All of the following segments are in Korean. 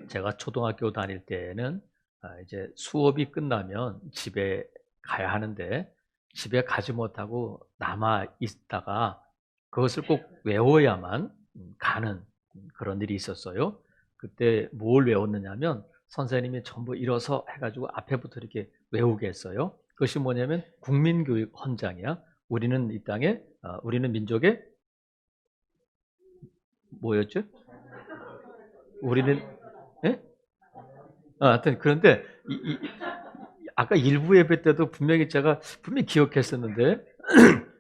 제가 초등학교 다닐 때는 이제 수업이 끝나면 집에 가야 하는데 집에 가지 못하고 남아 있다가 그것을 꼭 외워야만 가는 그런 일이 있었어요. 그때 뭘 외웠느냐면 선생님이 전부 일어서 해가지고 앞에부터 이렇게 외우게 했어요. 그것이 뭐냐면 국민교육 헌장이야. 우리는 이 땅에, 우리는 민족의 뭐였죠? 우리는, 예? 하여튼 그런데 아까 일부 예배 때도 분명히 제가 분명히 기억했었는데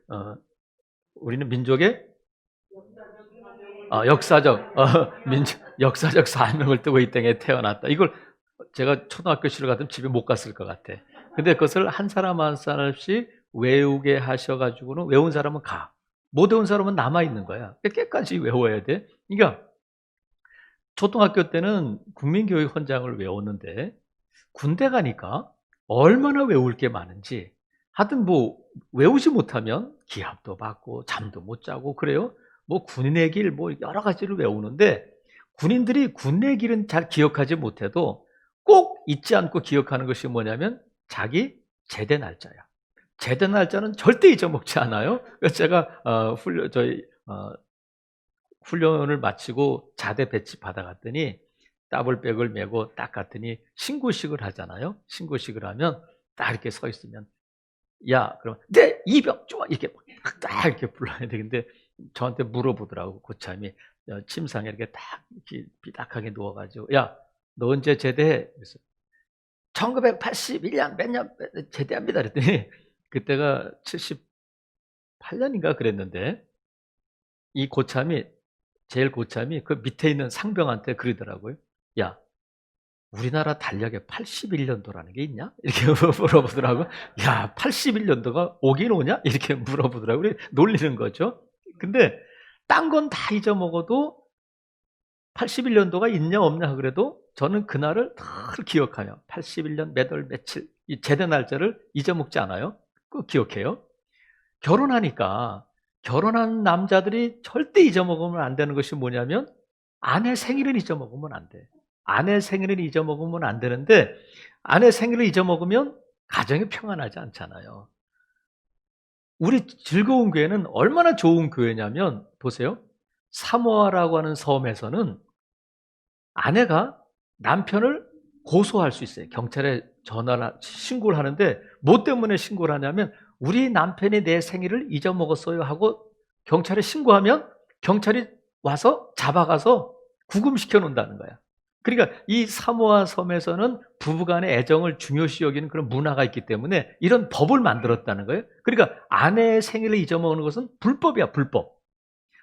어, 우리는 민족의 역사적 사명을 두고 이 땅에 태어났다. 이걸 제가 초등학교 시절 같으면 집에 못 갔을 것 같아. 근데 그것을 한 사람 한 사람씩 외우게 하셔가지고는 외운 사람은 가. 못 외운 사람은 남아 있는 거야. 끝까지 외워야 돼. 그러니까 초등학교 때는 국민교육 헌장을 외웠는데 군대 가니까 얼마나 외울 게 많은지 하여튼 뭐 외우지 못하면 기합도 받고 잠도 못 자고 그래요. 뭐 군인의 길 뭐 여러 가지를 외우는데 군인들이 군의 길은 잘 기억하지 못해도 꼭 잊지 않고 기억하는 것이 뭐냐면 자기 제대 날짜야. 제대 날짜는 절대 잊어먹지 않아요. 그래서 제가 훈련을 마치고 자대 배치 받아갔더니 더블백을 메고 딱 갔더니 신고식을 하잖아요. 신고식을 하면 딱 이렇게 서 있으면 야, 그럼 네, 이병 좋아 이렇게 딱 이렇게 불러야 되는데 저한테 물어보더라고 고참이 침상에 이렇게 딱 이렇게 삐딱하게 누워가지고 야, 너 언제 제대해? 그래서 1981년 몇 년 제대합니다. 그랬더니 그때가 78년인가 그랬는데 이 고참이 제일 고참이 그 밑에 있는 상병한테 그러더라고요. 야, 우리나라 달력에 81년도라는 게 있냐? 이렇게 물어보더라고요. 야, 81년도가 오긴 오냐? 이렇게 물어보더라고요. 놀리는 거죠. 근데 딴 건 다 잊어먹어도 81년도가 있냐 없냐 그래도 저는 그날을 늘 기억해요. 81년 몇 월 며칠 이 제대 날짜를 잊어먹지 않아요. 꼭 기억해요. 결혼하니까 결혼한 남자들이 절대 잊어먹으면 안 되는 것이 뭐냐면 아내 생일을 잊어먹으면 안 돼. 아내 생일을 잊어먹으면 안 되는데 아내 생일을 잊어먹으면 가정이 평안하지 않잖아요. 우리 즐거운 교회는 얼마나 좋은 교회냐면 보세요. 사모아라고 하는 섬에서는 아내가 남편을 고소할 수 있어요. 경찰에 전화를 신고를 하는데 뭐 때문에 신고를 하냐면 우리 남편이 내 생일을 잊어먹었어요 하고 경찰에 신고하면 경찰이 와서 잡아가서 구금시켜 놓는다는 거야. 그러니까 이 사모아 섬에서는 부부간의 애정을 중요시 여기는 그런 문화가 있기 때문에 이런 법을 만들었다는 거예요. 그러니까 아내의 생일을 잊어먹는 것은 불법이야, 불법.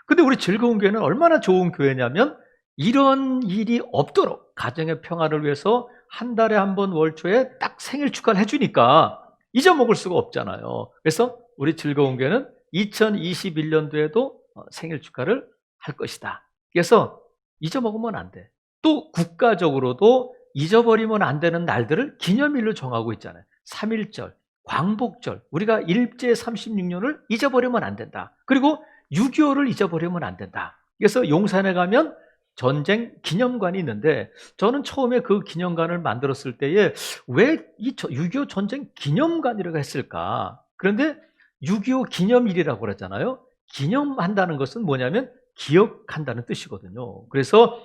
근데 우리 즐거운 교회는 얼마나 좋은 교회냐면 이런 일이 없도록 가정의 평화를 위해서 한 달에 한 번 월초에 딱 생일 축하를 해주니까 잊어먹을 수가 없잖아요. 그래서 우리 즐거운 교회는 2021년도에도 생일 축하를 할 것이다. 그래서 잊어먹으면 안 돼. 또 국가적으로도 잊어버리면 안 되는 날들을 기념일로 정하고 있잖아요. 3.1절, 광복절, 우리가 일제 36년을 잊어버리면 안 된다. 그리고 6.25를 잊어버리면 안 된다. 그래서 용산에 가면 전쟁 기념관이 있는데 저는 처음에 그 기념관을 만들었을 때에 왜 이 6.25 전쟁 기념관이라고 했을까? 그런데 6.25 기념일이라고 그랬잖아요. 기념한다는 것은 뭐냐면 기억한다는 뜻이거든요. 그래서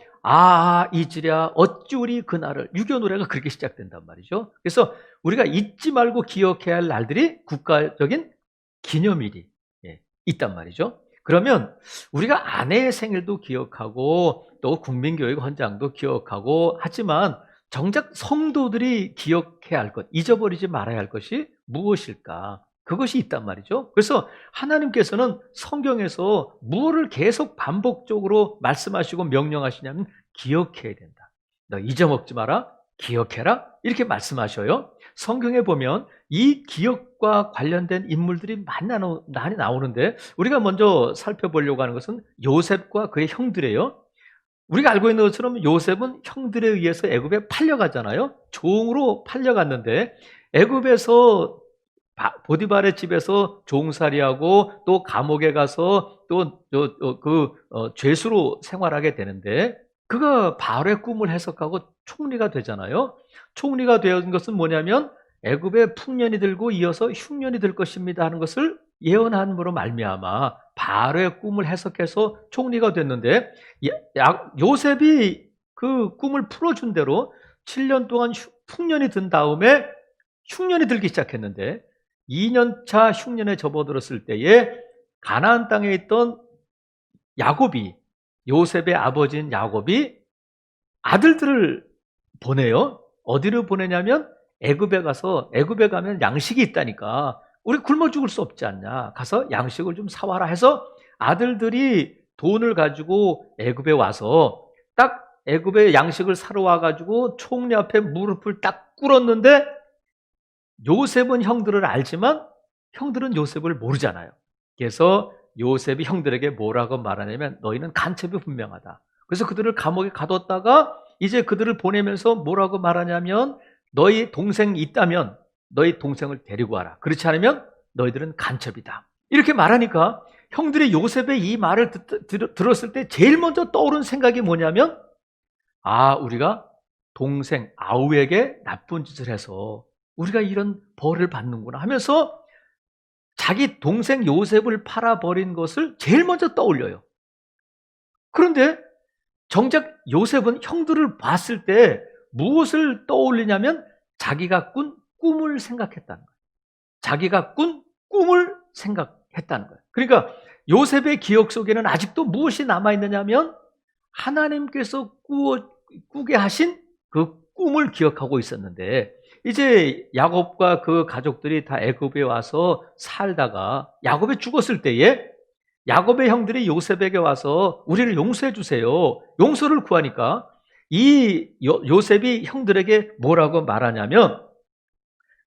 잊으랴 어찌 우리 그날을 6.25 노래가 그렇게 시작된단 말이죠. 그래서 우리가 잊지 말고 기억해야 할 날들이 국가적인 기념일이 있단 말이죠. 그러면 우리가 아내의 생일도 기억하고 또 국민교육 헌장도 기억하고 하지만 정작 성도들이 기억해야 할 것, 잊어버리지 말아야 할 것이 무엇일까? 그것이 있단 말이죠. 그래서 하나님께서는 성경에서 무엇을 계속 반복적으로 말씀하시고 명령하시냐면 기억해야 된다. 너 잊어먹지 마라. 기억해라. 이렇게 말씀하셔요. 성경에 보면 이 기억과 관련된 인물들이 많이 나오는데 우리가 먼저 살펴보려고 하는 것은 요셉과 그의 형들이에요. 우리가 알고 있는 것처럼 요셉은 형들에 의해서 애굽에 팔려가잖아요. 종으로 팔려갔는데 애굽에서 보디발의 집에서 종살이하고 또 감옥에 가서 또 죄수로 생활하게 되는데 그가 바로의 꿈을 해석하고 총리가 되잖아요. 총리가 된 것은 뭐냐면 애굽의 풍년이 들고 이어서 흉년이 들 것입니다 하는 것을 예언함으로 말미암아 바로의 꿈을 해석해서 총리가 됐는데, 요셉이 그 꿈을 풀어준 대로 7년 동안 풍년이 든 다음에 흉년이 들기 시작했는데, 2년차 흉년에 접어들었을 때에 가나안 땅에 있던 야곱이, 요셉의 아버지인 야곱이 아들들을 보내요. 어디로 보내냐면 애굽에 가면 양식이 있다니까 우리 굶어 죽을 수 없지 않냐, 가서 양식을 좀 사와라 해서 아들들이 돈을 가지고 애굽에 와서 딱 애굽에 양식을 사러 와가지고 총리 앞에 무릎을 딱 꿇었는데, 요셉은 형들을 알지만 형들은 요셉을 모르잖아요. 그래서 요셉이 형들에게 뭐라고 말하냐면 너희는 간첩이 분명하다. 그래서 그들을 감옥에 가뒀다가 이제 그들을 보내면서 뭐라고 말하냐면 너희 동생이 있다면 너희 동생을 데리고 와라. 그렇지 않으면 너희들은 간첩이다. 이렇게 말하니까 형들이 요셉의 이 말을 들었을 때 제일 먼저 떠오른 생각이 뭐냐면, 우리가 동생 아우에게 나쁜 짓을 해서 우리가 이런 벌을 받는구나 하면서 자기 동생 요셉을 팔아버린 것을 제일 먼저 떠올려요. 그런데 정작 요셉은 형들을 봤을 때 무엇을 떠올리냐면 자기가 꾼 꿈을 생각했다는 거예요. 자기가 꾼 꿈을 생각했다는 거예요. 그러니까 요셉의 기억 속에는 아직도 무엇이 남아있느냐면 하나님께서 꾸게 하신 그 꿈을 기억하고 있었는데, 이제 야곱과 그 가족들이 다 애굽에 와서 살다가 야곱이 죽었을 때에 야곱의 형들이 요셉에게 와서 우리를 용서해 주세요, 용서를 구하니까 이 요셉이 형들에게 뭐라고 말하냐면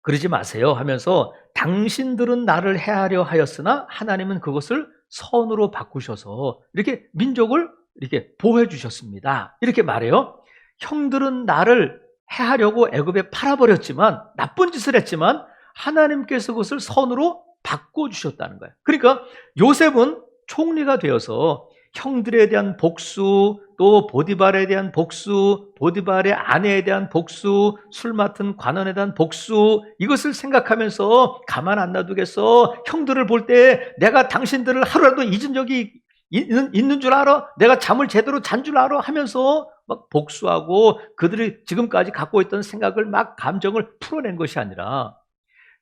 그러지 마세요 하면서 당신들은 나를 해하려 하였으나 하나님은 그것을 선으로 바꾸셔서 이렇게 민족을 이렇게 보호해 주셨습니다, 이렇게 말해요. 형들은 나를 해하려고 애굽에 팔아버렸지만, 나쁜 짓을 했지만 하나님께서 그것을 선으로 바꿔주셨다는 거예요. 그러니까 요셉은 총리가 되어서 형들에 대한 복수, 또 보디발에 대한 복수, 보디발의 아내에 대한 복수, 술 맡은 관원에 대한 복수, 이것을 생각하면서 가만 안 놔두겠어. 형들을 볼 때 내가 당신들을 하루라도 잊은 적이 있는 줄 알아? 내가 잠을 제대로 잔 줄 알아? 하면서 막 복수하고 그들이 지금까지 갖고 있던 생각을 막 감정을 풀어낸 것이 아니라,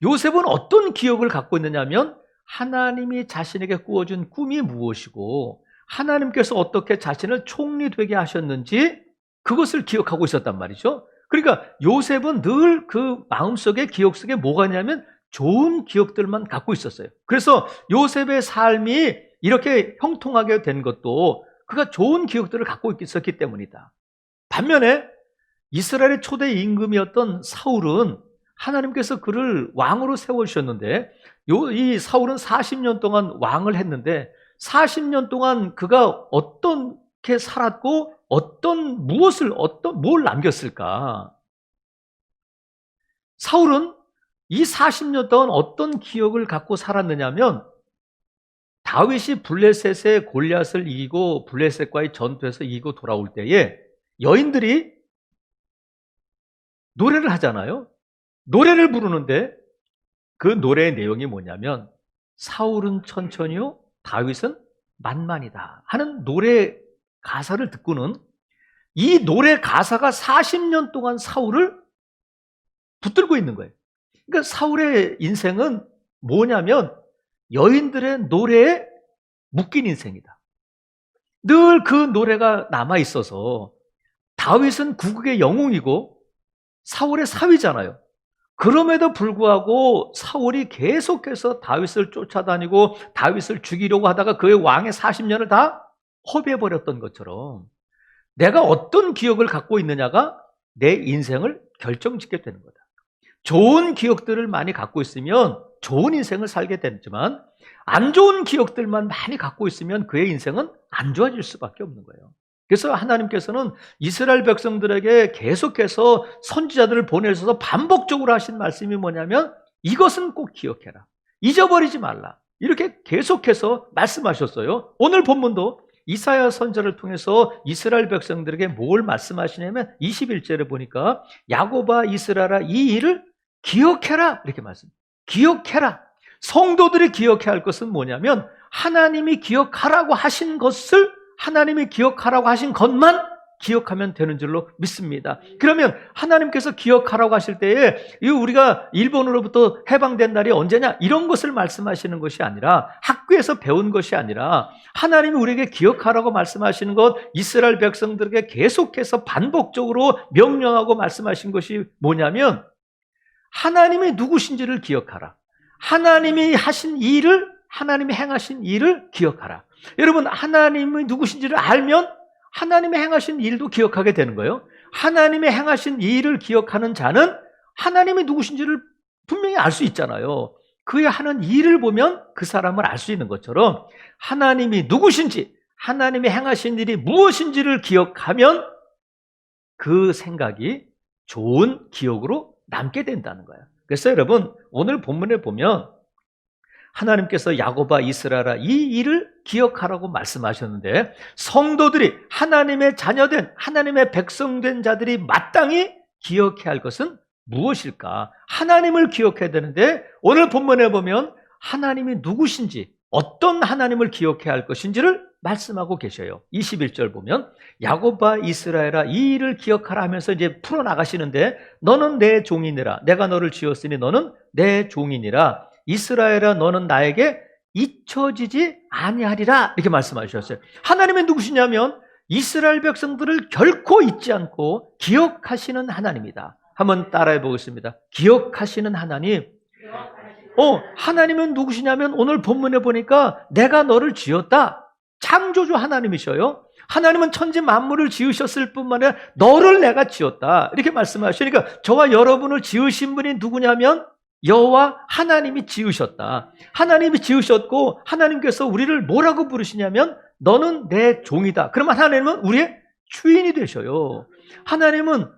요셉은 어떤 기억을 갖고 있느냐면 하나님이 자신에게 꾸어준 꿈이 무엇이고 하나님께서 어떻게 자신을 총리 되게 하셨는지 그것을 기억하고 있었단 말이죠. 그러니까 요셉은 늘 그 마음속에, 기억 속에 뭐가 있냐면 좋은 기억들만 갖고 있었어요. 그래서 요셉의 삶이 이렇게 형통하게 된 것도 그가 좋은 기억들을 갖고 있었기 때문이다. 반면에 이스라엘의 초대 임금이었던 사울은 하나님께서 그를 왕으로 세워주셨는데, 이 사울은 40년 동안 왕을 했는데 40년 동안 그가 어떻게 살았고 뭘 남겼을까? 사울은 이 40년 동안 어떤 기억을 갖고 살았느냐면, 다윗이 블레셋의 골리앗을 이기고 블레셋과의 전투에서 이기고 돌아올 때에 여인들이 노래를 하잖아요. 노래를 부르는데 그 노래의 내용이 뭐냐면 사울은 천천히요 다윗은 만만이다 하는 노래 가사를 듣고는, 이 노래 가사가 40년 동안 사울을 붙들고 있는 거예요. 그러니까 사울의 인생은 뭐냐면 여인들의 노래에 묶인 인생이다. 늘 그 노래가 남아있어서, 다윗은 구국의 영웅이고 사울의 사위잖아요. 그럼에도 불구하고 사울이 계속해서 다윗을 쫓아다니고 다윗을 죽이려고 하다가 그의 왕의 40년을 다 허비해버렸던 것처럼, 내가 어떤 기억을 갖고 있느냐가 내 인생을 결정짓게 되는 거다. 좋은 기억들을 많이 갖고 있으면 좋은 인생을 살게 되지만, 안 좋은 기억들만 많이 갖고 있으면 그의 인생은 안 좋아질 수밖에 없는 거예요. 그래서 하나님께서는 이스라엘 백성들에게 계속해서 선지자들을 보내셔서 반복적으로 하신 말씀이 뭐냐면 이것은 꼭 기억해라, 잊어버리지 말라, 이렇게 계속해서 말씀하셨어요. 오늘 본문도 이사야 선지자를 통해서 이스라엘 백성들에게 뭘 말씀하시냐면 21절에 보니까 야곱아 이스라엘아 이 일을 기억해라 이렇게 말씀. 기억해라. 성도들이 기억해야 할 것은 뭐냐면 하나님이 기억하라고 하신 것을 하나님이 기억하라고 하신 것만 기억하면 되는 줄로 믿습니다. 그러면 하나님께서 기억하라고 하실 때에 우리가 일본으로부터 해방된 날이 언제냐 이런 것을 말씀하시는 것이 아니라 학교에서 배운 것이 아니라 하나님이 우리에게 기억하라고 말씀하시는 것 이스라엘 백성들에게 계속해서 반복적으로 명령하고 말씀하신 것이 뭐냐면 하나님이 누구신지를 기억하라. 하나님이 하신 일을 하나님이 행하신 일을 기억하라. 여러분 하나님이 누구신지를 알면 하나님의 행하신 일도 기억하게 되는 거예요. 하나님의 행하신 일을 기억하는 자는 하나님이 누구신지를 분명히 알 수 있잖아요. 그의 하는 일을 보면 그 사람을 알 수 있는 것처럼 하나님이 누구신지 하나님이 행하신 일이 무엇인지를 기억하면 그 생각이 좋은 기억으로 남게 된다는 거예요. 그래서 여러분 오늘 본문에 보면 하나님께서 야곱아 이스라엘아 이 일을 기억하라고 말씀하셨는데 성도들이 하나님의 자녀된 하나님의 백성된 자들이 마땅히 기억해야 할 것은 무엇일까? 하나님을 기억해야 되는데 오늘 본문에 보면 하나님이 누구신지 어떤 하나님을 기억해야 할 것인지를 말씀하고 계셔요. 21절 보면 야곱아 이스라엘아 이 일을 기억하라 하면서 이제 풀어나가시는데 너는 내 종이니라 내가 너를 지었으니 너는 내 종이니라 이스라엘아 너는 나에게 잊혀지지 아니하리라 이렇게 말씀하셨어요. 하나님은 누구시냐면 이스라엘 백성들을 결코 잊지 않고 기억하시는 하나님이다. 한번 따라해 보겠습니다. 기억하시는 하나님. 하나님은 누구시냐면 오늘 본문에 보니까 내가 너를 지었다. 창조주 하나님이셔요. 하나님은 천지 만물을 지으셨을 뿐만 아니라 너를 내가 지었다 이렇게 말씀하시니까 저와 여러분을 지으신 분이 누구냐면 여호와 하나님이 지으셨다. 하나님이 지으셨고 하나님께서 우리를 뭐라고 부르시냐면 너는 내 종이다. 그러면 하나님은 우리의 주인이 되셔요. 하나님은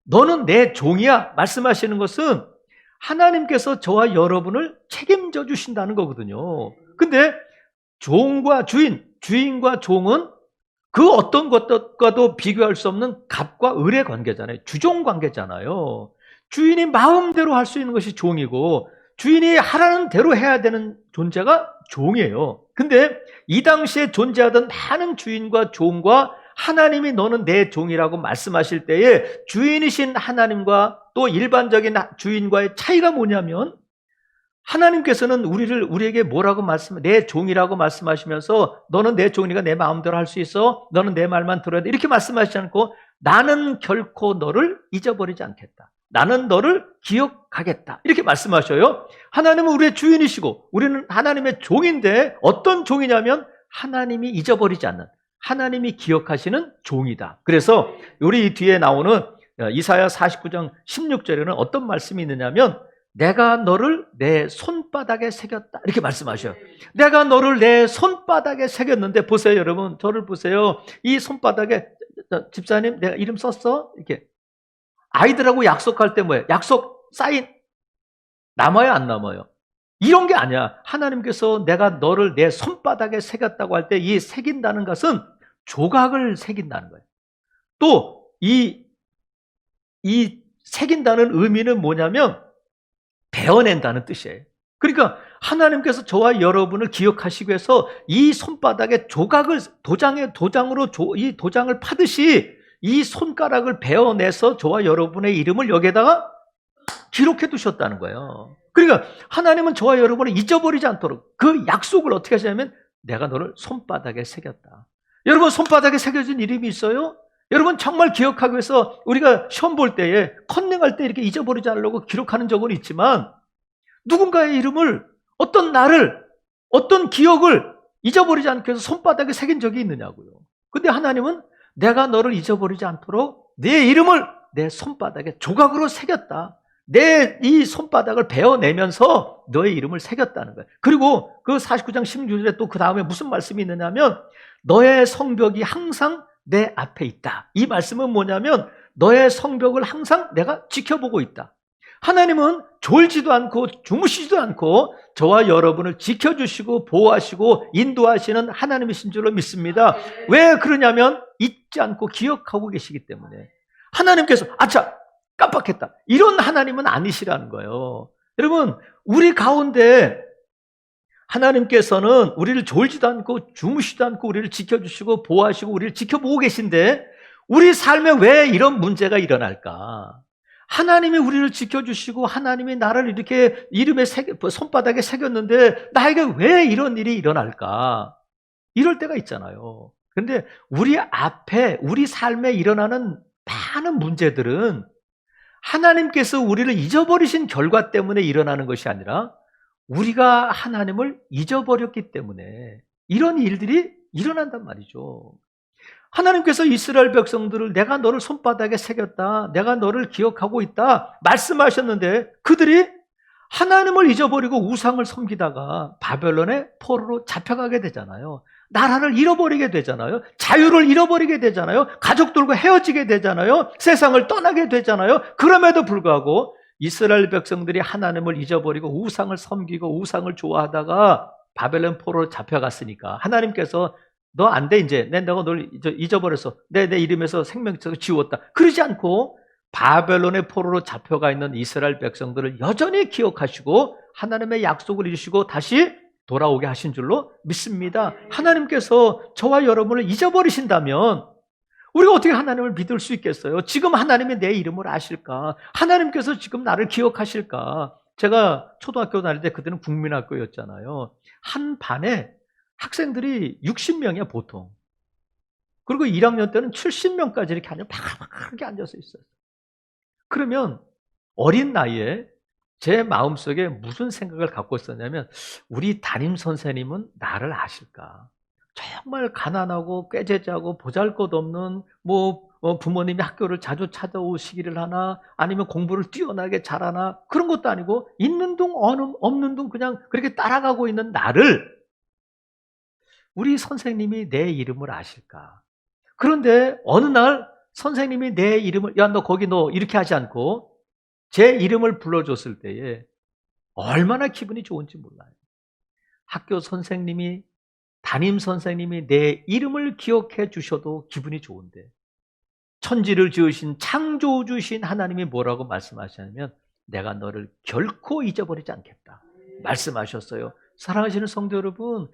너는 내 종이야 말씀하시는 것은 하나님께서 저와 여러분을 책임져 주신다는 거거든요. 근데 종과 주인, 주인과 종은 그 어떤 것과도 비교할 수 없는 갑과 을의 관계잖아요. 주종 관계잖아요. 주인이 마음대로 할 수 있는 것이 종이고 주인이 하라는 대로 해야 되는 존재가 종이에요. 근데 이 당시에 존재하던 많은 주인과 종과 하나님이 너는 내 종이라고 말씀하실 때에 주인이신 하나님과 또 일반적인 주인과의 차이가 뭐냐면 하나님께서는 우리에게 뭐라고 내 종이라고 말씀하시면서 너는 내 종이니까 내 마음대로 할 수 있어. 너는 내 말만 들어야 돼. 이렇게 말씀하시지 않고 나는 결코 너를 잊어버리지 않겠다. 나는 너를 기억하겠다. 이렇게 말씀하셔요. 하나님은 우리의 주인이시고 우리는 하나님의 종인데 어떤 종이냐면 하나님이 잊어버리지 않는 하나님이 기억하시는 종이다. 그래서 우리 뒤에 나오는 이사야 49장 16절에는 어떤 말씀이 있느냐면 내가 너를 내 손바닥에 새겼다. 이렇게 말씀하셔요. 내가 너를 내 손바닥에 새겼는데 보세요 여러분. 저를 보세요. 이 손바닥에 집사님 내가 이름 썼어? 이렇게 아이들하고 약속할 때 뭐예요? 약속 사인 남아요 안 남아요? 이런 게 아니야. 하나님께서 내가 너를 내 손바닥에 새겼다고 할 때 이 새긴다는 것은 조각을 새긴다는 거예요. 또 이 새긴다는 의미는 뭐냐면 베어낸다는 뜻이에요. 그러니까 하나님께서 저와 여러분을 기억하시기 위해서 이 손바닥에 조각을 도장으로 이 도장을 파듯이 이 손가락을 베어내서 저와 여러분의 이름을 여기에다가 기록해 두셨다는 거예요. 그러니까 하나님은 저와 여러분을 잊어버리지 않도록 그 약속을 어떻게 하시냐면 내가 너를 손바닥에 새겼다. 여러분 손바닥에 새겨진 이름이 있어요? 여러분 정말 기억하기 위해서 우리가 시험 볼 때에 컨닝할 때 이렇게 잊어버리지 않으려고 기록하는 적은 있지만 누군가의 이름을 어떤 날을 어떤 기억을 잊어버리지 않기 위해서 손바닥에 새긴 적이 있느냐고요. 근데 하나님은 내가 너를 잊어버리지 않도록 내 이름을 내 손바닥에 조각으로 새겼다. 내 이 손바닥을 베어내면서 너의 이름을 새겼다는 거예요. 그리고 그 49장 16절에 또 그 다음에 무슨 말씀이 있느냐면 너의 성벽이 항상 내 앞에 있다. 이 말씀은 뭐냐면 너의 성벽을 항상 내가 지켜보고 있다. 하나님은 졸지도 않고 주무시지도 않고 저와 여러분을 지켜주시고 보호하시고 인도하시는 하나님이신 줄로 믿습니다. 왜 그러냐면 잊지 않고 기억하고 계시기 때문에. 하나님께서 아차 깜빡했다 이런 하나님은 아니시라는 거예요. 여러분, 우리 가운데 하나님께서는 우리를 졸지도 않고 주무시지도 않고 우리를 지켜주시고 보호하시고 우리를 지켜보고 계신데 우리 삶에 왜 이런 문제가 일어날까? 하나님이 우리를 지켜주시고 하나님이 나를 이렇게 이름에 손바닥에 새겼는데 나에게 왜 이런 일이 일어날까? 이럴 때가 있잖아요. 그런데 우리 앞에 우리 삶에 일어나는 많은 문제들은 하나님께서 우리를 잊어버리신 결과 때문에 일어나는 것이 아니라 우리가 하나님을 잊어버렸기 때문에 이런 일들이 일어난단 말이죠. 하나님께서 이스라엘 백성들을 내가 너를 손바닥에 새겼다, 내가 너를 기억하고 있다 말씀하셨는데 그들이 하나님을 잊어버리고 우상을 섬기다가 바벨론의 포로로 잡혀가게 되잖아요. 나라를 잃어버리게 되잖아요. 자유를 잃어버리게 되잖아요. 가족들과 헤어지게 되잖아요. 세상을 떠나게 되잖아요. 그럼에도 불구하고 이스라엘 백성들이 하나님을 잊어버리고 우상을 섬기고 우상을 좋아하다가 바벨론 포로로 잡혀갔으니까 하나님께서 너 안 돼 이제 내가 널 잊어버렸어. 내 이름에서 생명책을 지웠다. 그러지 않고 바벨론의 포로로 잡혀가 있는 이스라엘 백성들을 여전히 기억하시고 하나님의 약속을 이루시고 다시 돌아오게 하신 줄로 믿습니다. 하나님께서 저와 여러분을 잊어버리신다면 우리가 어떻게 하나님을 믿을 수 있겠어요? 지금 하나님이 내 이름을 아실까? 하나님께서 지금 나를 기억하실까? 제가 초등학교 다닐 때 그때는 국민학교였잖아요. 한 반에 학생들이 60명이야 보통. 그리고 1학년 때는 70명까지 이렇게 바글바글하게 앉아서 있어요. 그러면 어린 나이에 제 마음속에 무슨 생각을 갖고 있었냐면 우리 담임 선생님은 나를 아실까? 정말 가난하고 꾀죄죄하고 보잘것없는 부모님이 학교를 자주 찾아오시기를 하나 아니면 공부를 뛰어나게 잘하나 그런 것도 아니고 있는 둥 없는 둥 그냥 그렇게 따라가고 있는 나를 우리 선생님이 내 이름을 아실까? 그런데 어느 날 선생님이 내 이름을 야, 너 거기 너 이렇게 하지 않고 제 이름을 불러줬을 때에 얼마나 기분이 좋은지 몰라요. 학교 선생님이 담임 선생님이 내 이름을 기억해 주셔도 기분이 좋은데 천지를 지으신 창조주신 하나님이 뭐라고 말씀하시냐면 내가 너를 결코 잊어버리지 않겠다 말씀하셨어요. 사랑하시는 성도 여러분,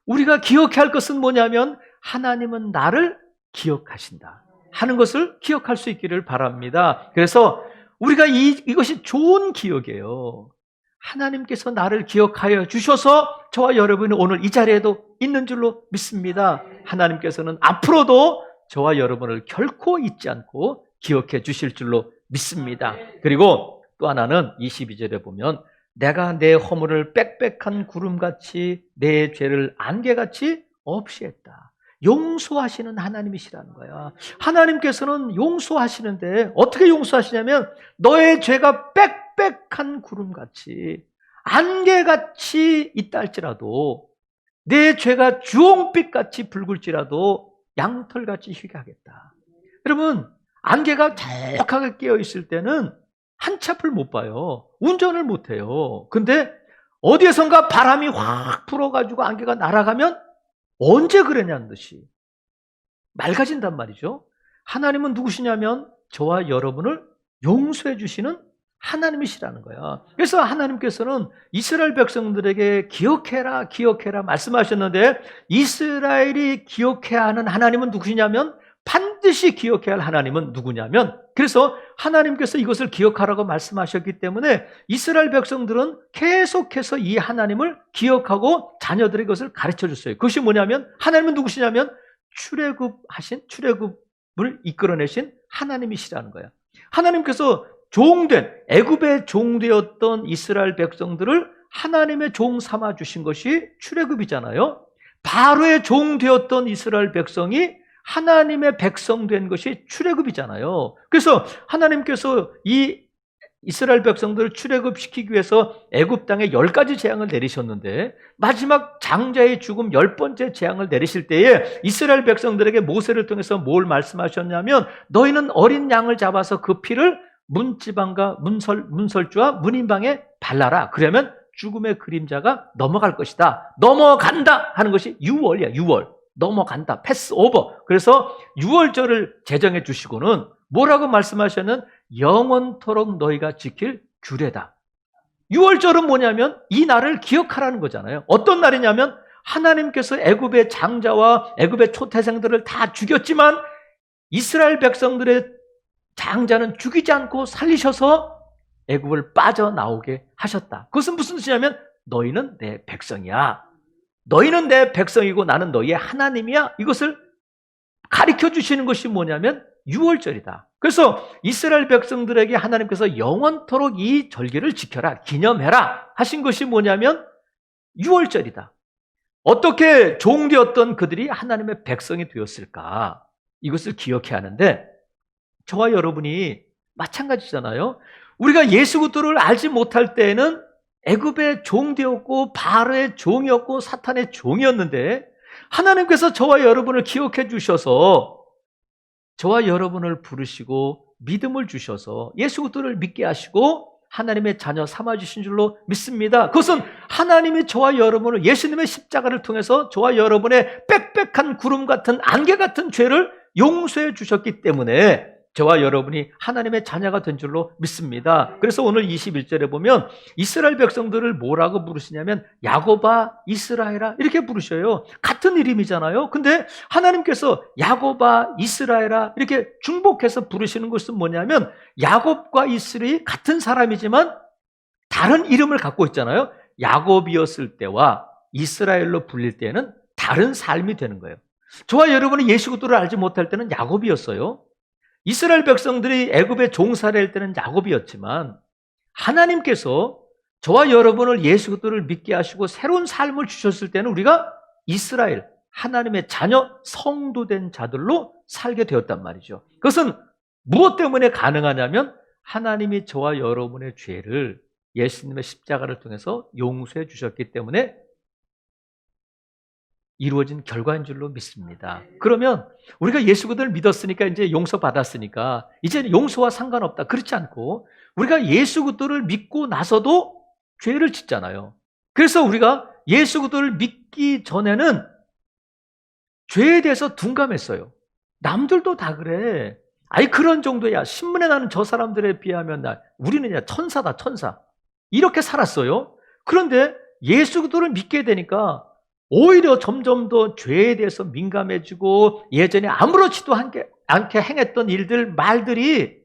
우리가 기억해야 할 것은 뭐냐면 하나님은 나를 기억하신다 하는 것을 기억할 수 있기를 바랍니다. 그래서 우리가 이것이 좋은 기억이에요. 하나님께서 나를 기억하여 주셔서 저와 여러분이 오늘 이 자리에도 있는 줄로 믿습니다. 하나님께서는 앞으로도 저와 여러분을 결코 잊지 않고 기억해 주실 줄로 믿습니다. 그리고 또 하나는 22절에 보면 내가 내 허물을 빽빽한 구름같이 내 죄를 안개같이 없이 했다. 용서하시는 하나님이시라는 거야. 하나님께서는 용서하시는데 어떻게 용서하시냐면 너의 죄가 빽빽한 구름같이 안개같이 있다 할지라도 내 죄가 주홍빛같이 붉을지라도 양털같이 희게 하겠다. 여러분, 안개가 쫙하게 끼어있을 때는 한치 앞을 못 봐요. 운전을 못 해요. 근데 어디에선가 바람이 확 불어가지고 안개가 날아가면 언제 그러냐는 듯이 맑아진단 말이죠. 하나님은 누구시냐면 저와 여러분을 용서해 주시는 하나님이시라는 거야. 그래서 하나님께서는 이스라엘 백성들에게 기억해라 기억해라 말씀하셨는데 이스라엘이 기억해야 하는 하나님은 누구시냐면 반드시 기억해야 할 하나님은 누구냐면 그래서 하나님께서 이것을 기억하라고 말씀하셨기 때문에 이스라엘 백성들은 계속해서 이 하나님을 기억하고 자녀들에게 그것을 가르쳐줬어요. 그것이 뭐냐면 하나님은 누구시냐면 출애굽을 이끌어내신 하나님이시라는 거야. 하나님께서 애굽의 종되었던 이스라엘 백성들을 하나님의 종 삼아 주신 것이 출애굽이잖아요. 바로의 종되었던 이스라엘 백성이 하나님의 백성 된 것이 출애굽이잖아요. 그래서 하나님께서 이 이스라엘 백성들을 출애굽시키기 위해서 애굽 땅에 10가지 재앙을 내리셨는데 마지막 장자의 죽음 10번째 재앙을 내리실 때에 이스라엘 백성들에게 모세를 통해서 뭘 말씀하셨냐면 너희는 어린 양을 잡아서 그 피를 문지방과 문설주와 문인방에 발라라. 그러면 죽음의 그림자가 넘어갈 것이다. 넘어간다 하는 것이 6월이야. 6월. 넘어간다. 패스 오버. 그래서 6월절을 제정해 주시고는 뭐라고 말씀하셨는? 영원토록 너희가 지킬 규례다. 6월절은 뭐냐면 이 날을 기억하라는 거잖아요. 어떤 날이냐면 하나님께서 애굽의 장자와 애굽의 초태생들을 다 죽였지만 이스라엘 백성들의 장자는 죽이지 않고 살리셔서 애굽을 빠져나오게 하셨다. 그것은 무슨 뜻이냐면 너희는 내 백성이야. 너희는 내 백성이고 나는 너희의 하나님이야. 이것을 가르쳐 주시는 것이 뭐냐면 6월절이다. 그래서 이스라엘 백성들에게 하나님께서 영원토록 이 절기를 지켜라, 기념해라 하신 것이 뭐냐면 6월절이다. 어떻게 종되었던 그들이 하나님의 백성이 되었을까? 이것을 기억해야 하는데 저와 여러분이 마찬가지잖아요. 우리가 예수 그리스도를 알지 못할 때에는 애굽의 종되었고 바로의 종이었고 사탄의 종이었는데 하나님께서 저와 여러분을 기억해 주셔서 저와 여러분을 부르시고 믿음을 주셔서 예수 그리스도를 믿게 하시고 하나님의 자녀 삼아주신 줄로 믿습니다. 그것은 하나님이 저와 여러분을 예수님의 십자가를 통해서 저와 여러분의 빽빽한 구름 같은 안개 같은 죄를 용서해 주셨기 때문에 저와 여러분이 하나님의 자녀가 된 줄로 믿습니다. 그래서 오늘 21절에 보면 이스라엘 백성들을 뭐라고 부르시냐면 야곱아 이스라엘아 이렇게 부르셔요. 같은 이름이잖아요. 근데 하나님께서 야곱아 이스라엘아 이렇게 중복해서 부르시는 것은 뭐냐면 야곱과 이스라엘이 같은 사람이지만 다른 이름을 갖고 있잖아요. 야곱이었을 때와 이스라엘로 불릴 때는 다른 삶이 되는 거예요. 저와 여러분이 예수 그리스도를 알지 못할 때는 야곱이었어요. 이스라엘 백성들이 애굽에 종살이할 때는 야곱이었지만 하나님께서 저와 여러분을 예수 그리스도를 믿게 하시고 새로운 삶을 주셨을 때는 우리가 이스라엘, 하나님의 자녀, 성도된 자들로 살게 되었단 말이죠. 그것은 무엇 때문에 가능하냐면 하나님이 저와 여러분의 죄를 예수님의 십자가를 통해서 용서해 주셨기 때문에 이루어진 결과인 줄로 믿습니다. 그러면 우리가 예수 그리스도를 믿었으니까 이제 용서받았으니까 이제는 용서와 상관없다. 그렇지 않고 우리가 예수 그리스도를 믿고 나서도 죄를 짓잖아요. 그래서 우리가 예수 그리스도를 믿기 전에는 죄에 대해서 둔감했어요. 남들도 다 그래. 아이 그런 정도야. 신문에 나는 저 사람들에 비하면 우리는 야 천사다 천사. 이렇게 살았어요. 그런데 예수 그리스도를 믿게 되니까 오히려 점점 더 죄에 대해서 민감해지고 예전에 아무렇지도 않게 행했던 일들, 말들이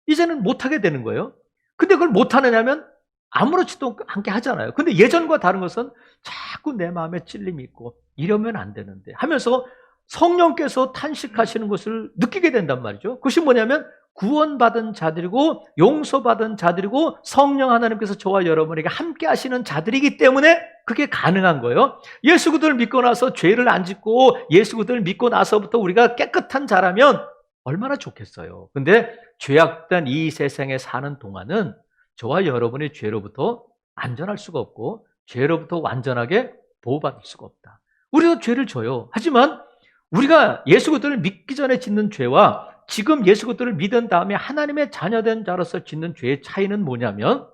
이제는 못하게 되는 거예요. 근데 그걸 못하느냐면 아무렇지도 않게 하잖아요. 근데 예전과 다른 것은 자꾸 내 마음에 찔림이 있고 이러면 안 되는데 하면서 성령께서 탄식하시는 것을 느끼게 된단 말이죠. 그것이 뭐냐면 구원받은 자들이고 용서받은 자들이고 성령 하나님께서 저와 여러분에게 함께 하시는 자들이기 때문에 그게 가능한 거예요. 예수 그리스도를 믿고 나서 죄를 안 짓고 예수 그리스도를 믿고 나서부터 우리가 깨끗한 자라면 얼마나 좋겠어요. 근데 죄악된 이 세상에 사는 동안은 저와 여러분의 죄로부터 안전할 수가 없고 죄로부터 완전하게 보호받을 수가 없다. 우리도 죄를 져요. 하지만 우리가 예수 그리스도를 믿기 전에 짓는 죄와 지금 예수 그리스도를 믿은 다음에 하나님의 자녀된 자로서 짓는 죄의 차이는 뭐냐면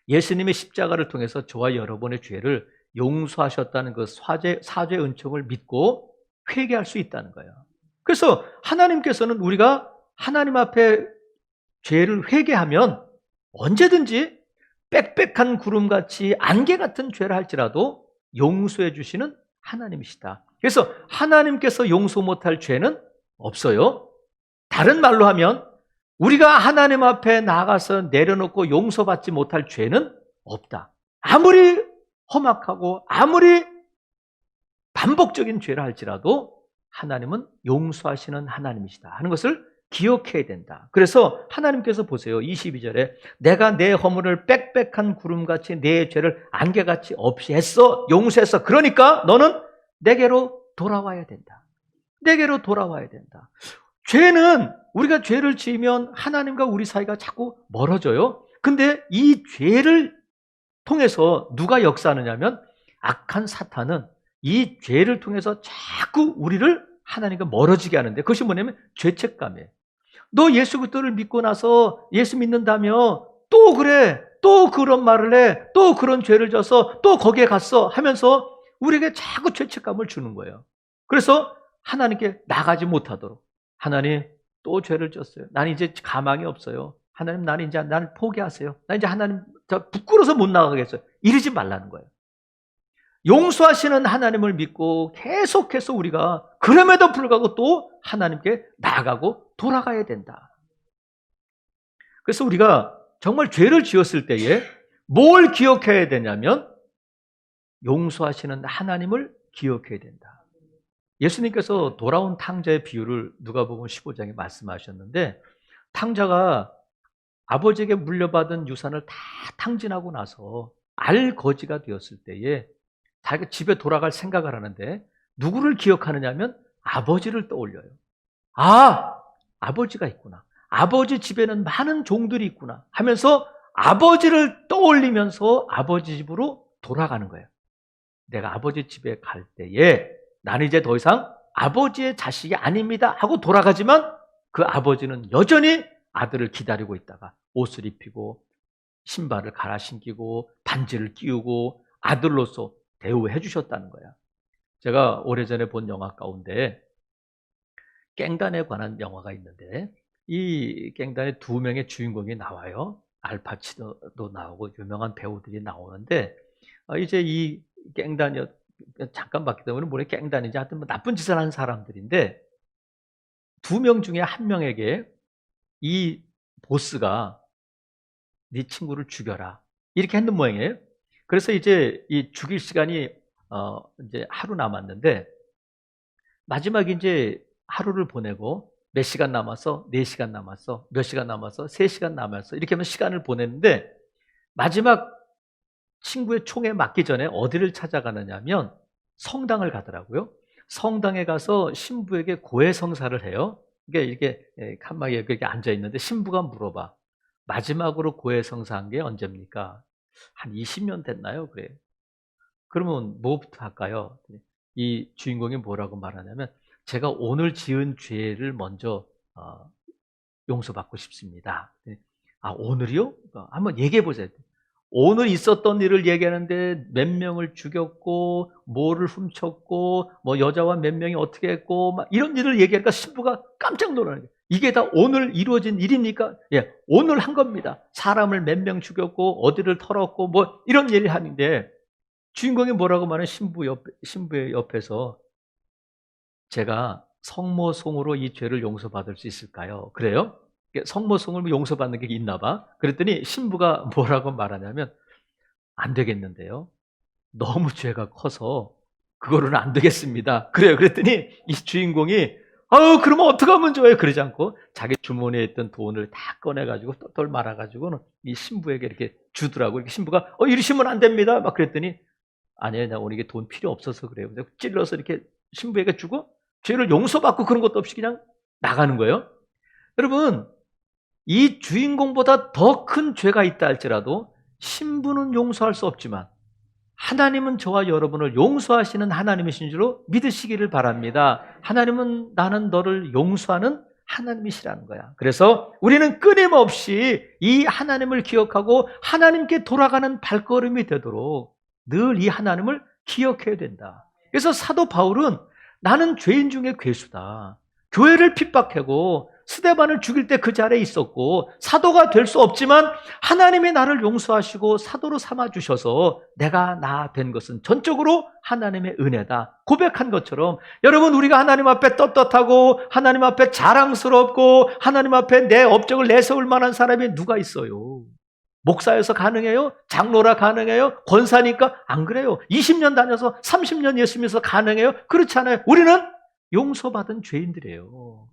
예수님의 십자가를 통해서 저와 여러분의 죄를 용서하셨다는 그 사죄 은총을 믿고 회개할 수 있다는 거예요. 그래서 하나님께서는 우리가 하나님 앞에 죄를 회개하면 언제든지 빽빽한 구름같이 안개 같은 죄를 할지라도 용서해 주시는 하나님이시다. 그래서 하나님께서 용서 못할 죄는 없어요. 다른 말로 하면 우리가 하나님 앞에 나가서 내려놓고 용서받지 못할 죄는 없다. 아무리 험악하고 아무리 반복적인 죄를 할지라도 하나님은 용서하시는 하나님이시다 하는 것을 기억해야 된다. 그래서 하나님께서 보세요. 22절에 내가 내 허물을 빽빽한 구름같이 내 죄를 안개같이 없이 했어. 용서했어. 그러니까 너는 내게로 돌아와야 된다. 내게로 돌아와야 된다. 죄는 우리가 죄를 지으면 하나님과 우리 사이가 자꾸 멀어져요. 근데 이 죄를 통해서 누가 역사하느냐면 악한 사탄은 이 죄를 통해서 자꾸 우리를 하나님과 멀어지게 하는데 그것이 뭐냐면 죄책감이에요. 너 예수 그리스도를 믿고 나서 예수 믿는다며 또 그래, 또 그런 말을 해, 또 그런 죄를 져서 또 거기에 갔어 하면서 우리에게 자꾸 죄책감을 주는 거예요. 그래서 하나님께 나가지 못하도록, 하나님 또 죄를 졌어요. 나는 이제 가망이 없어요. 하나님, 나는 이제 나를 포기하세요. 나 이제 하나님 저 부끄러워서 못 나가겠어요. 이러지 말라는 거예요. 용서하시는 하나님을 믿고 계속해서 우리가 그럼에도 불구하고 또 하나님께 나아가고 돌아가야 된다. 그래서 우리가 정말 죄를 지었을 때에 뭘 기억해야 되냐면 용서하시는 하나님을 기억해야 된다. 예수님께서 돌아온 탕자의 비유를 누가복음 15장에 말씀하셨는데, 탕자가 아버지에게 물려받은 유산을 다 탕진하고 나서 알거지가 되었을 때에 자기가 집에 돌아갈 생각을 하는데 누구를 기억하느냐 하면 아버지를 떠올려요. 아, 아버지가 있구나. 아버지 집에는 많은 종들이 있구나 하면서 아버지를 떠올리면서 아버지 집으로 돌아가는 거예요. 내가 아버지 집에 갈 때에 나는 이제 더 이상 아버지의 자식이 아닙니다 하고 돌아가지만 그 아버지는 여전히 아들을 기다리고 있다가 옷을 입히고 신발을 갈아 신기고 반지를 끼우고 아들로서 대우해 주셨다는 거야. 제가 오래전에 본 영화 가운데 깽단에 관한 영화가 있는데 이 깽단에 두 명의 주인공이 나와요. 알파치노도 나오고 유명한 배우들이 나오는데 이제 이 깽단이 잠깐 봤기 때문에 뭐래 깽단인지 하여튼 뭐 나쁜 짓을 한 사람들인데 두 명 중에 한 명에게 이 보스가 네 친구를 죽여라 이렇게 했는 모양이에요. 그래서 이제 이 죽일 시간이 이제 하루 남았는데 마지막에 이제 하루를 보내고 몇 시간 남았어? 4시간 남았어? 몇 시간 남았어? 3시간 남았어? 이렇게 하면 시간을 보냈는데 마지막 친구의 총에 맞기 전에 어디를 찾아가느냐면 성당을 가더라고요. 성당에 가서 신부에게 고해성사를 해요. 이게 칸막이에 그렇게 앉아 있는데 신부가 물어봐. 마지막으로 고해성사한 게 언제입니까? 한 20년 됐나요? 그래. 그러면 뭐부터 할까요? 이 주인공이 뭐라고 말하냐면 제가 오늘 지은 죄를 먼저 용서받고 싶습니다. 아, 오늘이요? 한번 얘기해 보세요. 오늘 있었던 일을 얘기하는데 몇 명을 죽였고 뭐를 훔쳤고 뭐 여자와 몇 명이 어떻게 했고 막 이런 일을 얘기하니까 신부가 깜짝 놀라는 거예요. 이게 다 오늘 이루어진 일입니까? 예, 오늘 한 겁니다. 사람을 몇 명 죽였고 어디를 털었고 뭐 이런 일을 하는데 주인공이 뭐라고 말하는 신부의 옆에서 제가 성모송으로 이 죄를 용서받을 수 있을까요? 그래요? 성모송을 용서받는 게 있나 봐. 그랬더니 신부가 뭐라고 말하냐면 안 되겠는데요. 너무 죄가 커서 그거로는 안 되겠습니다. 그래요. 그랬더니 이 주인공이 그러면 어떻게 하면 좋아요? 그러지 않고 자기 주머니에 있던 돈을 다 꺼내가지고 똘똘 말아가지고는 이 신부에게 이렇게 주더라고요. 신부가 이러시면 안 됩니다. 막 그랬더니 아니에요. 나 오늘 이게 돈 필요 없어서 그래요. 찔러서 이렇게 신부에게 주고 죄를 용서받고 그런 것도 없이 그냥 나가는 거예요. 여러분, 이 주인공보다 더 큰 죄가 있다 할지라도 신부는 용서할 수 없지만 하나님은 저와 여러분을 용서하시는 하나님이신 줄로 믿으시기를 바랍니다. 하나님은 나는 너를 용서하는 하나님이시라는 거야. 그래서 우리는 끊임없이 이 하나님을 기억하고 하나님께 돌아가는 발걸음이 되도록 늘 이 하나님을 기억해야 된다. 그래서 사도 바울은 나는 죄인 중에 괴수다. 교회를 핍박하고 스데반을 죽일 때 그 자리에 있었고 사도가 될 수 없지만 하나님이 나를 용서하시고 사도로 삼아주셔서 내가 나 된 것은 전적으로 하나님의 은혜다 고백한 것처럼 여러분 우리가 하나님 앞에 떳떳하고 하나님 앞에 자랑스럽고 하나님 앞에 내 업적을 내세울 만한 사람이 누가 있어요? 목사여서 가능해요? 장로라 가능해요? 권사니까? 안 그래요. 20년 다녀서 30년 예수 믿어서 가능해요? 그렇지 않아요. 우리는 용서받은 죄인들이에요.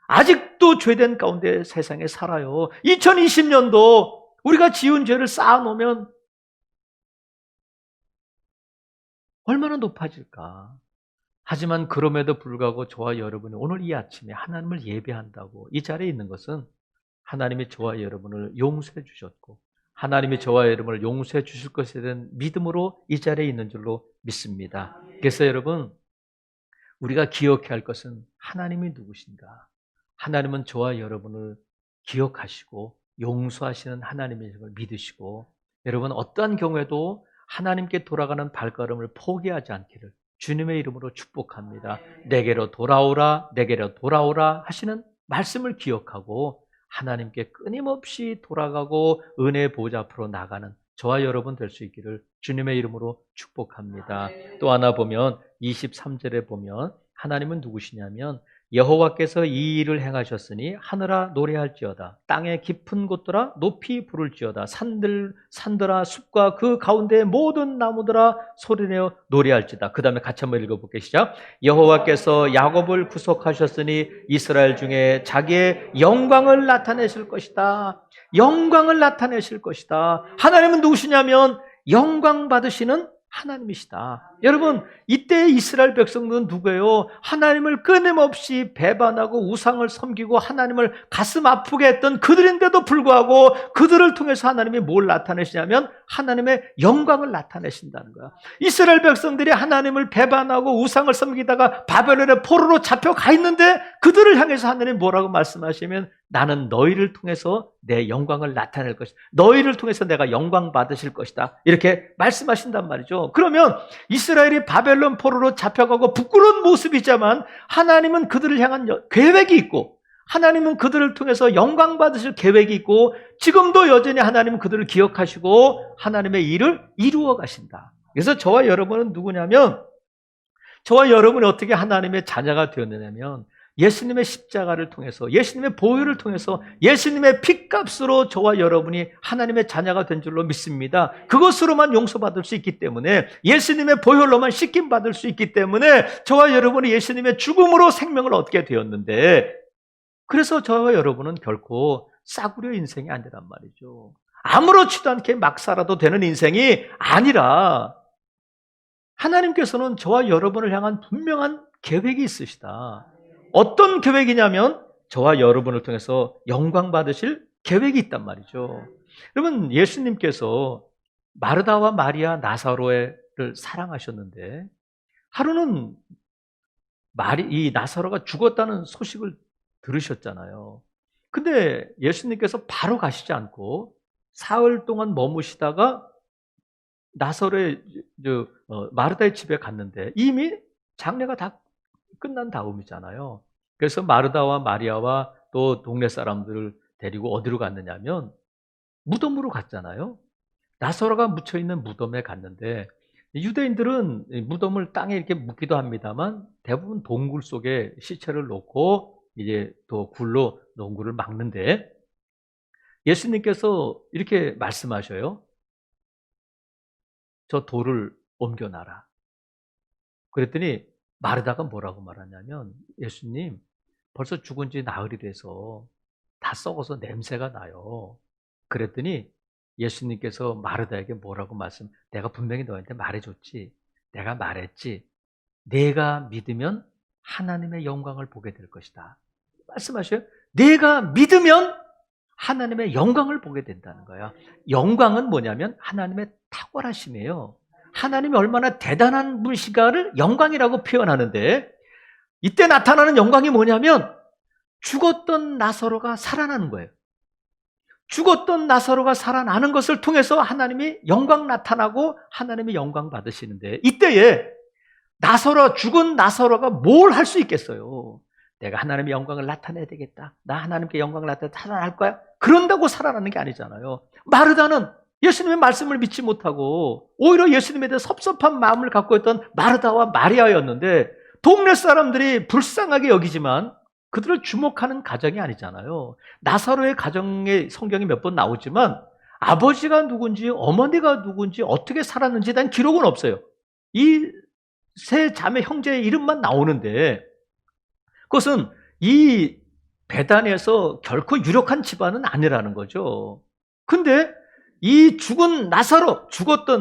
아직도 죄된 가운데 세상에 살아요. 2020년도 우리가 지은 죄를 쌓아놓으면 얼마나 높아질까? 하지만 그럼에도 불구하고 저와 여러분이 오늘 이 아침에 하나님을 예배한다고 이 자리에 있는 것은 하나님이 저와 여러분을 용서해 주셨고 하나님이 저와 여러분을 용서해 주실 것에 대한 믿음으로 이 자리에 있는 줄로 믿습니다. 그래서 여러분 우리가 기억해야 할 것은 하나님이 누구신가? 하나님은 저와 여러분을 기억하시고 용서하시는 하나님의 걸 믿으시고 여러분 어떠한 경우에도 하나님께 돌아가는 발걸음을 포기하지 않기를 주님의 이름으로 축복합니다. 내게로 돌아오라, 내게로 돌아오라 하시는 말씀을 기억하고 하나님께 끊임없이 돌아가고 은혜의 보좌 앞으로 나가는 저와 여러분 될 수 있기를 주님의 이름으로 축복합니다. 또 하나 보면 23절에 보면 하나님은 누구시냐면 여호와께서 이 일을 행하셨으니 하늘아 노래할지어다 땅의 깊은 곳들아 높이 부를지어다 산들아 숲과 그 가운데 모든 나무들아 소리내어 노래할지다. 그 다음에 같이 한번 읽어볼게요. 시작. 여호와께서 야곱을 구속하셨으니 이스라엘 중에 자기의 영광을 나타내실 것이다. 영광을 나타내실 것이다. 하나님은 누구시냐면 영광 받으시는 하나님이시다. 여러분, 이때 이스라엘 백성들은 누구예요? 하나님을 끊임없이 배반하고 우상을 섬기고 하나님을 가슴 아프게 했던 그들인데도 불구하고 그들을 통해서 하나님이 뭘 나타내시냐면 하나님의 영광을 나타내신다는 거야. 이스라엘 백성들이 하나님을 배반하고 우상을 섬기다가 바벨론의 포로로 잡혀가 있는데 그들을 향해서 하나님이 뭐라고 말씀하시면 나는 너희를 통해서 내 영광을 나타낼 것이다. 너희를 통해서 내가 영광 받으실 것이다. 이렇게 말씀하신단 말이죠. 그러면 이스라엘이 바벨론 포로로 잡혀가고 부끄러운 모습이지만 하나님은 그들을 향한 계획이 있고 하나님은 그들을 통해서 영광 받으실 계획이 있고 지금도 여전히 하나님은 그들을 기억하시고 하나님의 일을 이루어 가신다. 그래서 저와 여러분은 누구냐면 저와 여러분이 어떻게 하나님의 자녀가 되었느냐면 예수님의 십자가를 통해서 예수님의 보혈을 통해서 예수님의 핏값으로 저와 여러분이 하나님의 자녀가 된 줄로 믿습니다. 그것으로만 용서받을 수 있기 때문에 예수님의 보혈로만 씻김받을 수 있기 때문에 저와 여러분이 예수님의 죽음으로 생명을 얻게 되었는데 그래서 저와 여러분은 결코 싸구려 인생이 아니란 말이죠. 아무렇지도 않게 막 살아도 되는 인생이 아니라 하나님께서는 저와 여러분을 향한 분명한 계획이 있으시다. 어떤 계획이냐면 저와 여러분을 통해서 영광 받으실 계획이 있단 말이죠. 여러분 예수님께서 마르다와 마리아 나사로를 사랑하셨는데 하루는 이 나사로가 죽었다는 소식을 들으셨잖아요. 근데 예수님께서 바로 가시지 않고 사흘 동안 머무시다가 나사로의 마르다의 집에 갔는데 이미 장례가 다 끝난 다음이잖아요. 그래서 마르다와 마리아와 또 동네 사람들을 데리고 어디로 갔느냐면 무덤으로 갔잖아요. 나사로가 묻혀있는 무덤에 갔는데 유대인들은 무덤을 땅에 이렇게 묻기도 합니다만 대부분 동굴 속에 시체를 놓고 이제 또 굴로 농구를 막는데 예수님께서 이렇게 말씀하셔요. 저 돌을 옮겨놔라. 그랬더니 마르다가 뭐라고 말하냐면 예수님 벌써 죽은 지 나흘이 돼서 다 썩어서 냄새가 나요. 그랬더니 예수님께서 마르다에게 뭐라고 내가 분명히 너한테 말해줬지. 내가 말했지. 내가 믿으면 하나님의 영광을 보게 될 것이다. 말씀하셔요. 내가 믿으면 하나님의 영광을 보게 된다는 거야. 영광은 뭐냐면 하나님의 탁월하심이에요. 하나님이 얼마나 대단한 분이시가를 영광이라고 표현하는데 이때 나타나는 영광이 뭐냐면 죽었던 나사로가 살아나는 거예요. 죽었던 나사로가 살아나는 것을 통해서 하나님이 영광 나타나고 하나님이 영광 받으시는데 이때에 죽은 나사로가 뭘 할 수 있겠어요? 내가 하나님의 영광을 나타내야 되겠다. 나 하나님께 영광을 나타내야 살아날 거야. 그런다고 살아나는 게 아니잖아요. 마르다는 예수님의 말씀을 믿지 못하고 오히려 예수님에 대해 섭섭한 마음을 갖고 있던 마르다와 마리아였는데 동네 사람들이 불쌍하게 여기지만 그들을 주목하는 가정이 아니잖아요. 나사로의 가정에 성경이 몇 번 나오지만 아버지가 누군지 어머니가 누군지 어떻게 살았는지에 대한 기록은 없어요. 이 세 자매 형제의 이름만 나오는데 그것은 이 베단에서 결코 유력한 집안은 아니라는 거죠. 근데 이 죽었던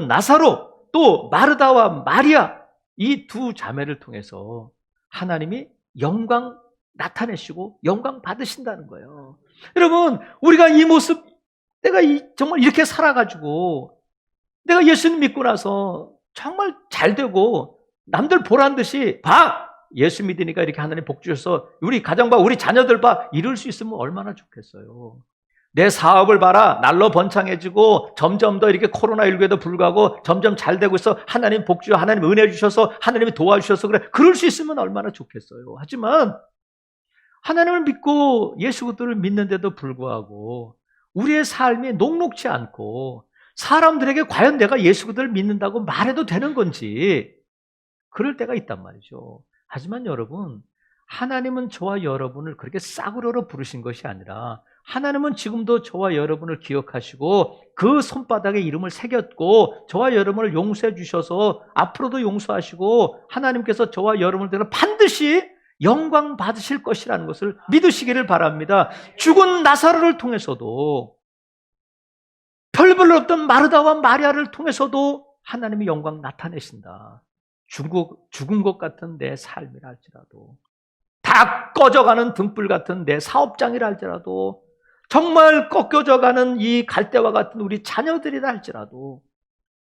나사로 또 마르다와 마리아 이 두 자매를 통해서 하나님이 영광 나타내시고 영광 받으신다는 거예요. 여러분 우리가 이 모습 내가 정말 이렇게 살아가지고 내가 예수님 믿고 나서 정말 잘 되고 남들 보란 듯이 봐 예수 믿으니까 이렇게 하나님 복 주셔서 우리 가정 봐, 우리 자녀들 봐, 이럴 수 있으면 얼마나 좋겠어요. 내 사업을 봐라, 날로 번창해지고 점점 더 이렇게 코로나19에도 불구하고 점점 잘 되고 있어. 하나님 복 주셔, 하나님 은혜 주셔서 하나님이 도와주셔서 그래. 그럴 수 있으면 얼마나 좋겠어요. 하지만 하나님을 믿고 예수 그리스도를 믿는데도 불구하고 우리의 삶이 녹록지 않고 사람들에게 과연 내가 예수 그리스도를 믿는다고 말해도 되는 건지 그럴 때가 있단 말이죠. 하지만 여러분, 하나님은 저와 여러분을 그렇게 싸구려로 부르신 것이 아니라 하나님은 지금도 저와 여러분을 기억하시고 그 손바닥에 이름을 새겼고 저와 여러분을 용서해 주셔서 앞으로도 용서하시고 하나님께서 저와 여러분들은 반드시 영광 받으실 것이라는 것을 믿으시기를 바랍니다. 죽은 나사로를 통해서도 별 없던 마르다와 마리아를 통해서도 하나님의 영광 나타내신다. 죽은 것 같은 내 삶이라 할지라도, 다 꺼져가는 등불 같은 내 사업장이라 할지라도, 정말 꺾여져가는 이 갈대와 같은 우리 자녀들이라 할지라도,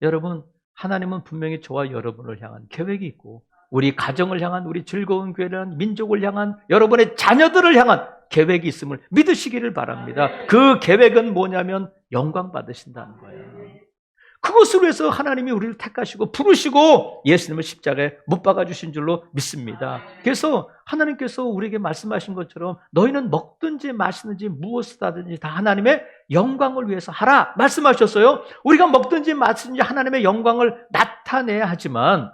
여러분, 하나님은 분명히 저와 여러분을 향한 계획이 있고 우리 가정을 향한, 우리 즐거운 교회를 향한, 민족을 향한, 여러분의 자녀들을 향한 계획이 있음을 믿으시기를 바랍니다. 그 계획은 뭐냐면 영광 받으신다는 거예요. 그것을 위해서 하나님이 우리를 택하시고 부르시고 예수님을 십자가에 못 박아주신 줄로 믿습니다. 그래서 하나님께서 우리에게 말씀하신 것처럼 너희는 먹든지 마시든지 무엇을 하든지 다 하나님의 영광을 위해서 하라 말씀하셨어요. 우리가 먹든지 마시든지 하나님의 영광을 나타내야 하지만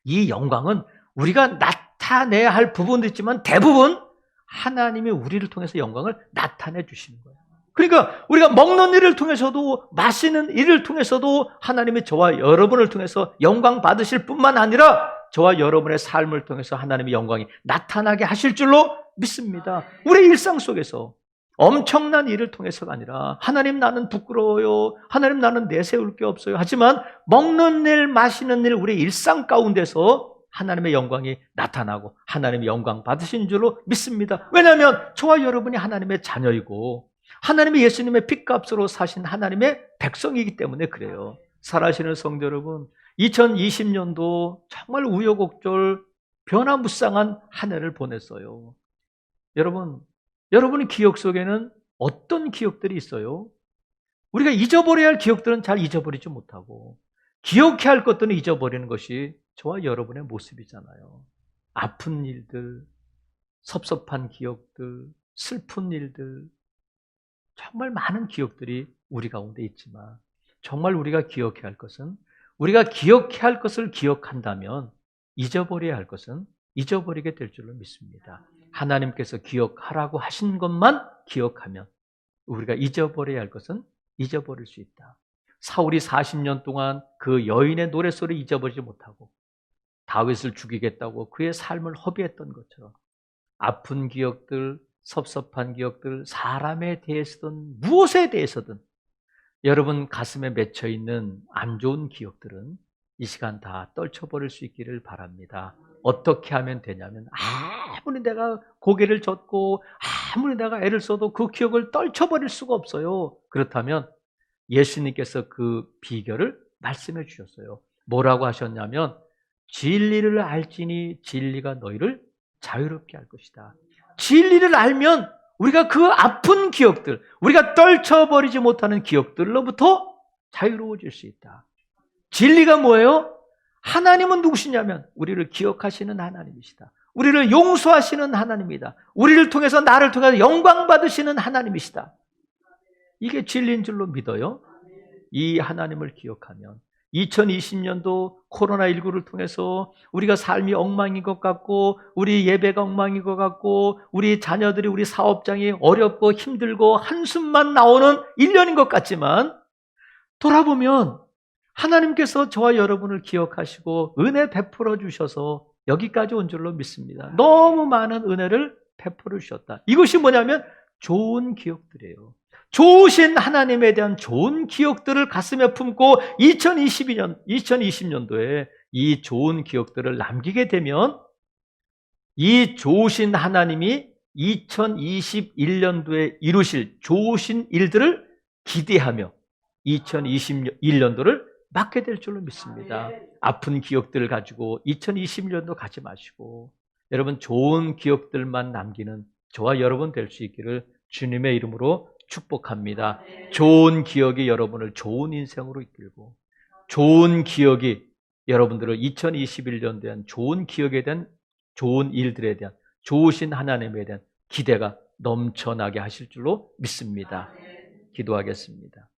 이 영광은 우리가 나타내야 할 부분도 있지만 대부분 하나님이 우리를 통해서 영광을 나타내 주시는 거예요. 그러니까 우리가 먹는 일을 통해서도 마시는 일을 통해서도 하나님이 저와 여러분을 통해서 영광 받으실 뿐만 아니라 저와 여러분의 삶을 통해서 하나님의 영광이 나타나게 하실 줄로 믿습니다. 우리 일상 속에서 엄청난 일을 통해서가 아니라 하나님 나는 부끄러워요. 하나님 나는 내세울 게 없어요. 하지만 먹는 일, 마시는 일 우리 일상 가운데서 하나님의 영광이 나타나고 하나님의 영광 받으신 줄로 믿습니다. 왜냐하면 저와 여러분이 하나님의 자녀이고 하나님이 예수님의 핏값으로 사신 하나님의 백성이기 때문에 그래요. 살아시는 성도 여러분, 2020년도 정말 우여곡절 변화무쌍한 한 해를 보냈어요. 여러분의 기억 속에는 어떤 기억들이 있어요? 우리가 잊어버려야 할 기억들은 잘 잊어버리지 못하고 기억해야 할 것들은 잊어버리는 것이 저와 여러분의 모습이잖아요. 아픈 일들, 섭섭한 기억들, 슬픈 일들, 정말 많은 기억들이 우리 가운데 있지만 정말 우리가 기억해야 할 것은, 우리가 기억해야 할 것을 기억한다면 잊어버려야 할 것은 잊어버리게 될 줄로 믿습니다. 하나님께서 기억하라고 하신 것만 기억하면 우리가 잊어버려야 할 것은 잊어버릴 수 있다. 사울이 40년 동안 그 여인의 노랫소리를 잊어버리지 못하고 다윗을 죽이겠다고 그의 삶을 허비했던 것처럼 아픈 기억들, 섭섭한 기억들, 사람에 대해서든 무엇에 대해서든 여러분 가슴에 맺혀있는 안 좋은 기억들은 이 시간 다 떨쳐버릴 수 있기를 바랍니다. 어떻게 하면 되냐면 아무리 내가 고개를 젓고 아무리 내가 애를 써도 그 기억을 떨쳐버릴 수가 없어요. 그렇다면 예수님께서 그 비결을 말씀해 주셨어요. 뭐라고 하셨냐면 진리를 알지니 진리가 너희를 자유롭게 할 것이다. 진리를 알면 우리가 그 아픈 기억들, 우리가 떨쳐버리지 못하는 기억들로부터 자유로워질 수 있다. 진리가 뭐예요? 하나님은 누구시냐면 우리를 기억하시는 하나님이시다. 우리를 용서하시는 하나님이다. 우리를 통해서 나를 통해서 영광 받으시는 하나님이시다. 이게 진리인 줄로 믿어요. 이 하나님을 기억하면 2020년도 코로나19를 통해서 우리가 삶이 엉망인 것 같고 우리 예배가 엉망인 것 같고 우리 자녀들이 우리 사업장이 어렵고 힘들고 한숨만 나오는 1년인 것 같지만 돌아보면 하나님께서 저와 여러분을 기억하시고 은혜 베풀어 주셔서 여기까지 온 줄로 믿습니다. 너무 많은 은혜를 베풀어 주셨다. 이것이 뭐냐면 좋은 기억들이에요. 좋으신 하나님에 대한 좋은 기억들을 가슴에 품고 2020년도에 이 좋은 기억들을 남기게 되면 이 좋으신 하나님이 2021년도에 이루실 좋으신 일들을 기대하며 2021년도를 맞게 될 줄로 믿습니다. 아픈 기억들을 가지고 2021년도 가지 마시고 여러분 좋은 기억들만 남기는 저와 여러분 될 수 있기를 주님의 이름으로 축복합니다. 좋은 기억이 여러분을 좋은 인생으로 이끌고 좋은 기억이 여러분들을 2021년도에 대한 좋은 기억에 대한 좋은 일들에 대한 좋으신 하나님에 대한 기대가 넘쳐나게 하실 줄로 믿습니다. 기도하겠습니다.